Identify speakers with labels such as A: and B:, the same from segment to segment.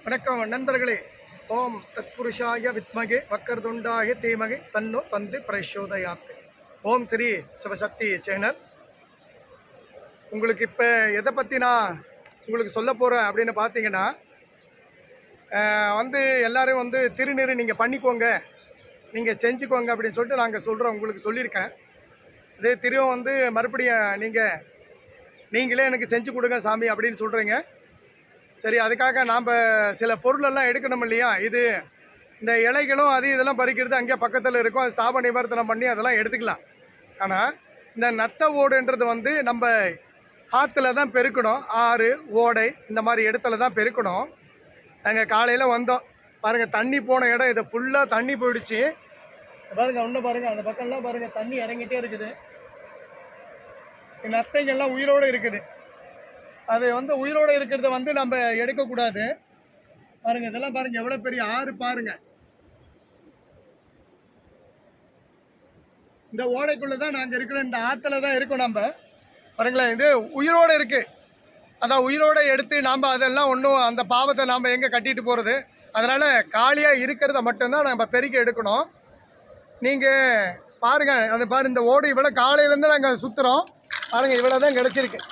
A: வணக்கம் நண்பர்களே. ஓம் தத்புருஷாய வித்மகே வக்கரதுண்டாய தீமகே தன்னோ தந்து பிரசோதயாத். ஓம் ஸ்ரீ சிவசக்தி சேனல். உங்களுக்கு இப்போ எதை பற்றி நான் உங்களுக்கு சொல்ல போகிறேன் அப்படின்னு பார்த்தீங்கன்னா, எல்லோரும் திருநீர் நீங்கள் பண்ணிக்கோங்க, நீங்கள் செஞ்சுக்கோங்க அப்படின்னு சொல்லிட்டு நாங்கள் சொல்கிறோம். உங்களுக்கு சொல்லியிருக்கேன். இதே திரும்ப மறுபடியும் நீங்களே எனக்கு செஞ்சு கொடுங்க சாமி அப்படின்னு சொல்கிறீங்க. சரி, அதுக்காக நாம் சில பொருளெல்லாம் எடுக்கணும் இல்லையா? இந்த இலைகளும் இதெல்லாம் பறிக்கிறது அங்கே பக்கத்தில் இருக்கும். அது சாப நிவர்த்தனம் பண்ணி அதெல்லாம் எடுத்துக்கலாம். ஆனால் இந்த நத்த ஓடுன்றது நம்ம ஆற்றுல தான் பெருக்கணும். ஆறு, ஓடை இந்த மாதிரி இடத்துல தான் பெருக்கணும். நாங்கள் காலையில் வந்தோம் பாருங்கள், தண்ணி போன இடம் இது ஃபுல்லாக தண்ணி போயிடுச்சு. பாருங்கள், இன்னும் பாருங்கள், அந்த பக்கம்லாம் பாருங்கள், தண்ணி இறங்கிட்டே இருக்குது. நத்தைகள்லாம் உயிரோடு இருக்குது. அது உயிரோடு இருக்கிறத நம்ம எடுக்கக்கூடாது. பாருங்கள், இதெல்லாம் பாருங்கள், எவ்வளோ பெரிய ஆறு பாருங்கள். இந்த ஓடைக்குள்ளே தான் நாங்கள் இருக்கிறோம். இந்த ஆற்றுல தான் இருக்கோம். நம்ம பாருங்களேன், இது உயிரோடு இருக்குது. அதான் உயிரோடு எடுத்து நாம் அதெல்லாம் ஒன்றும் அந்த பாவத்தை நாம் எங்கே கட்டிட்டு போகிறது? அதனால் காலியாக இருக்கிறத மட்டும்தான் நம்ம பெருக்கி எடுக்கணும். நீங்கள் பாருங்கள், அந்த பாரு, இந்த ஓடு இவ்வளோ காலையிலேருந்து நாங்கள் சுற்றுறோம். பாருங்கள், இவ்வளோ தான் கிடச்சிருக்கு.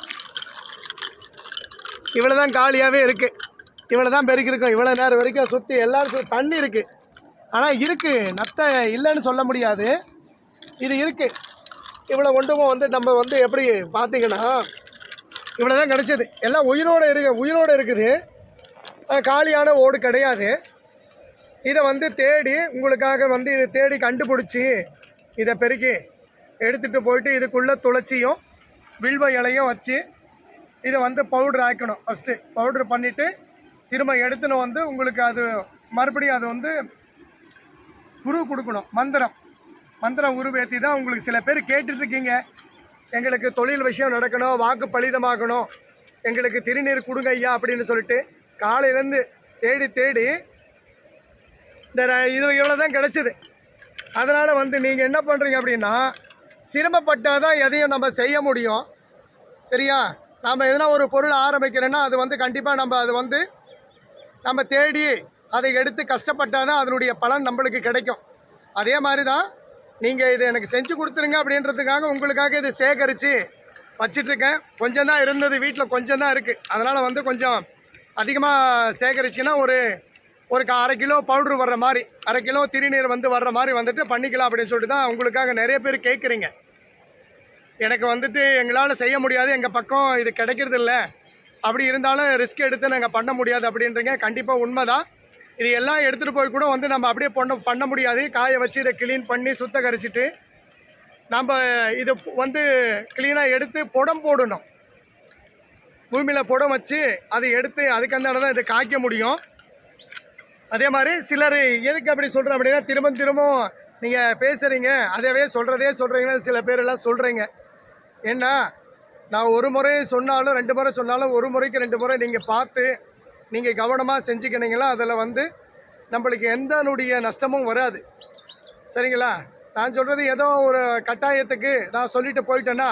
A: இவ்வளோ தான் காலியாகவே இருக்குது. இவ்வளோ தான் பெருக்கிருக்கோம். இவ்வளோ நேரம் வரைக்கும் சுற்றி எல்லாருக்கும் தண்ணி இருக்குது. ஆனால் இருக்குது, நத்தை இல்லைன்னு சொல்ல முடியாது. இது இருக்குது. இவ்வளோ கொண்டுமோ நம்ம எப்படி பார்த்தீங்கன்னா இவ்வளோ தான் கிடச்சிது. எல்லாம் உயிரோடு இருக்குது. காலியான ஓடு கிடையாது. இதை தேடி உங்களுக்காக இதை தேடி கண்டுபிடிச்சி இதை பெருக்கி எடுத்துகிட்டு போயிட்டு இதுக்குள்ளே துளசியும் வில்வ இலையும் வச்சு இதை பவுட்ரு ஆக்கணும். ஃபஸ்ட்டு பவுட்ரு பண்ணிவிட்டு திரும்ப எடுத்துன்னு உங்களுக்கு அது மறுபடியும் அது உரு கொடுக்கணும். மந்திரம் உருவேற்றி தான் உங்களுக்கு சில பேர் கேட்டுட்ருக்கீங்க, எங்களுக்கு தொழில் விஷயம் நடக்கணும், வாக்கு பலிதமாகணும், எங்களுக்கு திருநீர் கொடுங்க ஐயா அப்படின்னு சொல்லிட்டு காலையிலேருந்து தேடி இது இவ்வளோ தான் கிடச்சிது. அதனால் நீங்கள் என்ன பண்ணுறீங்க அப்படின்னா, சிரமப்பட்டால் தான் எதையும் நம்ம செய்ய முடியும். சரியா? நாம் எதனா ஒரு பொருள் ஆரம்பிக்கிறோன்னா அது கண்டிப்பாக நம்ம நம்ம தேடி அதை எடுத்து கஷ்டப்பட்டால் தான் அதனுடைய பலன் நம்மளுக்கு கிடைக்கும். அதே மாதிரி தான் நீங்கள் இதை எனக்கு செஞ்சு கொடுத்துருங்க அப்படின்றதுக்காக உங்களுக்காக இதை சேகரித்து வச்சிட்ருக்கேன். கொஞ்சம் தான் இருந்தது, வீட்டில் கொஞ்சம் தான் இருக்குது. அதனால் கொஞ்சம் அதிகமாக சேகரிச்சுன்னா ஒரு 1/2 கிலோ பவுட்ரு வர்ற மாதிரி, 1/2 கிலோ திருநீர் வர்ற மாதிரி பண்ணிக்கலாம் அப்படின்னு சொல்லிட்டு தான் உங்களுக்காக நிறைய பேர் கேட்குறீங்க. எனக்கு எங்களால் செய்ய முடியாது, எங்கள் பக்கம் இது கிடைக்கிறது இல்லை, அப்படி இருந்தாலும் ரிஸ்க் எடுத்து நாங்கள் பண்ண முடியாது அப்படின்றீங்க. கண்டிப்பாக உண்மை தான். இது எல்லாம் எடுத்துகிட்டு போய் கூட நம்ம அப்படியே பண்ண முடியாது. காய வச்சு இதை க்ளீன் பண்ணி சுத்தகரிச்சிட்டு நம்ம இது க்ளீனாக எடுத்து புடம் போடணும். பூமியில் புடம் வச்சு அதை எடுத்து அதுக்கு அந்த இடம் தான் இதை காய்க்க முடியும். அதே மாதிரி சிலர் எதுக்கு அப்படி சொல்கிறேன் அப்படின்னா, திரும்ப நீங்கள் பேசுகிறீங்க, அதவே சொல்கிறீங்கன்னு சில பேரெல்லாம் சொல்கிறீங்க. ஏன்னா நான் ஒரு முறை சொன்னாலும் 2 முறை சொன்னாலும், ஒரு முறைக்கு 2 முறை நீங்கள் பார்த்து நீங்கள் கவனமாக செஞ்சுக்கினீங்களா, அதில் நம்மளுக்கு எந்தனுடைய நஷ்டமும் வராது. சரிங்களா? நான் சொல்கிறது ஏதோ ஒரு கட்டாயத்துக்கு நான் சொல்லிட்டு போயிட்டேன்னா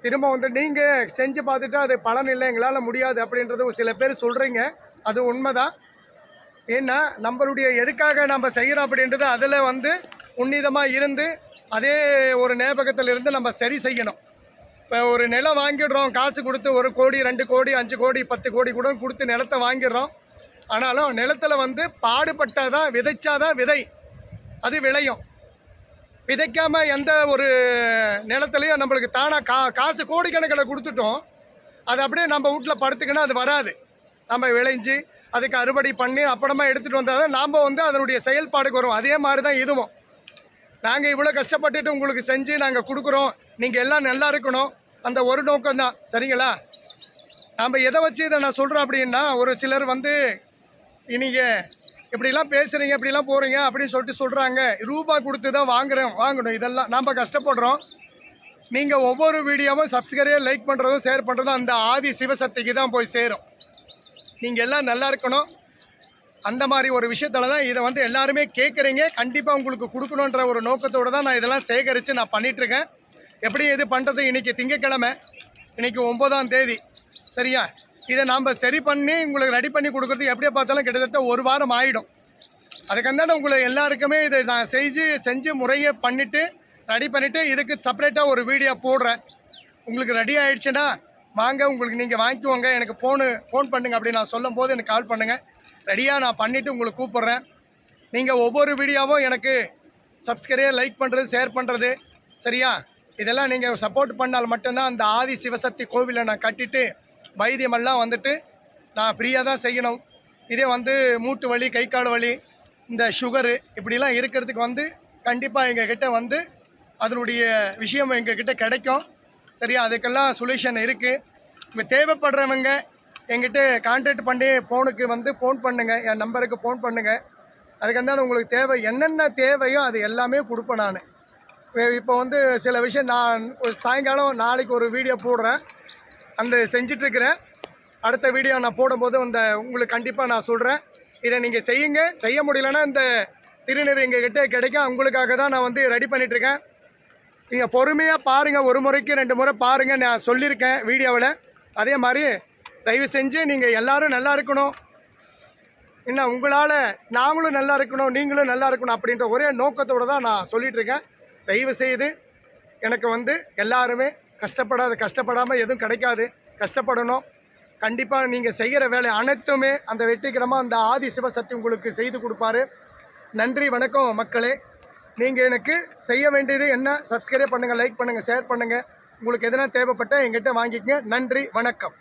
A: திரும்ப நீங்கள் செஞ்சு பார்த்துட்டு அது பலன் இல்லை, எங்களால் முடியாது அப்படின்றது சில பேர் சொல்கிறீங்க. அது உண்மைதான். ஏன்னா நம்மளுடைய எதுக்காக நம்ம செய்கிறோம் அப்படின்றது அதில் உன்னிதமாக இருந்து அதே ஒரு ஞாபகத்தில் இருந்து நம்ம சரி செய்யணும். இப்போ ஒரு நிலம் வாங்கிடுறோம், காசு கொடுத்து 1 கோடி 2 கோடி 5 கோடி 10 கோடி கூட கொடுத்து நிலத்தை வாங்கிடுறோம். ஆனாலும் நிலத்தில் பாடுபட்டால் தான், விதைச்சாதான் விதை அது விளையும். விதைக்காமல் எந்த ஒரு நிலத்துலையும் நம்மளுக்கு தானாக காசு கோடிக்கணக்கில் கொடுத்துட்டோம், அது அப்படியே நம்ம வீட்டில் படுத்துக்கினா அது வராது. நம்ம விளைஞ்சி அதுக்கு அறுவடை பண்ணி அப்புறமா எடுத்துகிட்டு வந்தால் தான் நாம் அதனுடைய செயல்பாடுக்கு வரும். அதே மாதிரி தான் இதுவும். நாங்கள் இவ்வளோ கஷ்டப்பட்டுட்டு உங்களுக்கு செஞ்சு நாங்கள் கொடுக்குறோம், நீங்கள் எல்லாம் நல்லா இருக்கணும், அந்த ஒரு நோக்கம்தான். சரிங்களா? நம்ம எதை வச்சு இதை நான் சொல்கிறோம் அப்படின்னா, ஒரு சிலர் நீங்கள் இப்படிலாம் பேசுகிறீங்க, இப்படிலாம் போகிறீங்க அப்படின்னு சொல்கிறாங்க. ரூபா கொடுத்து தான் வாங்கணும். இதெல்லாம் நாம் கஷ்டப்படுறோம். நீங்கள் ஒவ்வொரு வீடியோவும் சப்ஸ்கிரைப், லைக் பண்ணுறதும் ஷேர் பண்ணுறதும் அந்த ஆதி சிவசக்திக்கு தான் போய் சேரும். நீங்கள் எல்லாம் நல்லா இருக்கணும். அந்த மாதிரி ஒரு விஷயத்தில் தான் இதை எல்லாருமே கேட்குறீங்க. கண்டிப்பாக உங்களுக்கு கொடுக்கணுன்ற ஒரு நோக்கத்தோடு தான் நான் இதெல்லாம் சேகரித்து நான் பண்ணிகிட்ருக்கேன். எப்படி இது பண்ணுறது? இன்றைக்கி திங்கட்கிழமை, இன்றைக்கி 9ஆம் தேதி. சரியா? இதை நாம் சரி பண்ணி உங்களுக்கு ரெடி பண்ணி கொடுக்குறது எப்படியே பார்த்தாலும் கிட்டத்தட்ட ஒரு வாரம் ஆகிடும். அதுக்கு உங்களுக்கு எல்லாருக்குமே இதை நான் செஞ்சு முறையை பண்ணிவிட்டு ரெடி பண்ணிவிட்டு இதுக்கு செப்பரேட்டாக ஒரு வீடியோ போடுறேன். உங்களுக்கு ரெடி ஆகிடுச்சுன்னா வாங்க, உங்களுக்கு நீங்கள் வாங்கிக்குவோங்க, எனக்கு ஃபோன் பண்ணுங்க அப்படின்னு நான் சொல்லும் போது எனக்கு கால் பண்ணுங்கள். ரெடியாக நான் பண்ணிவிட்டு உங்களுக்கு கூப்பிட்றேன். நீங்கள் ஒவ்வொரு வீடியோவும் எனக்கு சப்ஸ்கிரைப், லைக் பண்ணுறது, ஷேர் பண்ணுறது, சரியா? இதெல்லாம் நீங்கள் சப்போர்ட் பண்ணால் மட்டும்தான் அந்த ஆதி சிவசக்தி கோவிலை நான் கட்டிட்டு வைத்தியமெல்லாம் வந்துட்டு நான் ஃப்ரீயாக தான் செய்யணும். இதே மூட்டு வலி, கை கால் வலி, இந்த சுகரு இப்படிலாம் இருக்கிறதுக்கு கண்டிப்பாக எங்ககிட்ட அதனுடைய விஷயம் எங்ககிட்ட கிடைக்கும், சரியா? அதுக்கெல்லாம் சொல்யூஷன் இருக்குது. இப்போ தேவைப்படுறவங்க எங்கிட்ட கான்டாக்ட் பண்ணி ஃபோன் பண்ணுங்கள், என் நம்பருக்கு ஃபோன் பண்ணுங்கள். அதுக்கு உங்களுக்கு தேவை என்னென்ன தேவையோ அது எல்லாமே கொடுப்பேன் நான். இப்போ சில விஷயம் நான் சாயங்காலம் நாளைக்கு ஒரு வீடியோ போடுறேன், செஞ்சிட்ருக்கிறேன். அடுத்த வீடியோ நான் போடும்போது உங்களுக்கு கண்டிப்பாக நான் சொல்கிறேன். இதை நீங்கள் செய்ய முடியலன்னா இந்த திருநீர் எங்ககிட்ட கிடைக்கும். உங்களுக்காக தான் நான் ரெடி பண்ணிகிட்ருக்கேன். நீங்கள் பொறுமையாக பாருங்கள், ஒரு முறைக்கு 2 முறை பாருங்கள், நான் சொல்லியிருக்கேன் வீடியோவில். அதே மாதிரி தயவு செஞ்சு நீங்கள் எல்லோரும் நல்லா இருக்கணும், இன்னும் உங்களால் நாங்களும் நல்லா இருக்கணும், நீங்களும் நல்லா இருக்கணும் அப்படின்ற ஒரே நோக்கத்தோடு தான் நான் சொல்லிகிட்ருக்கேன். தயவு செய்து எனக்கு எல்லாருமே கஷ்டப்படாமல் எதுவும் கிடைக்காது, கஷ்டப்படணும். கண்டிப்பாக நீங்கள் செய்கிற வேலை அனைத்துமே அந்த வெற்றிகரமாக அந்த ஆதி சிவசக்தி உங்களுக்கு செய்து கொடுப்பாரு. நன்றி, வணக்கம் மக்களே. நீங்கள் எனக்கு செய்ய வேண்டியது என்ன? சப்ஸ்கிரைப் பண்ணுங்கள், லைக் பண்ணுங்கள், ஷேர் பண்ணுங்கள். உங்களுக்கு எதனா தேவைப்பட்டால் எங்கிட்ட வாங்கிக்கங்க. நன்றி, வணக்கம்.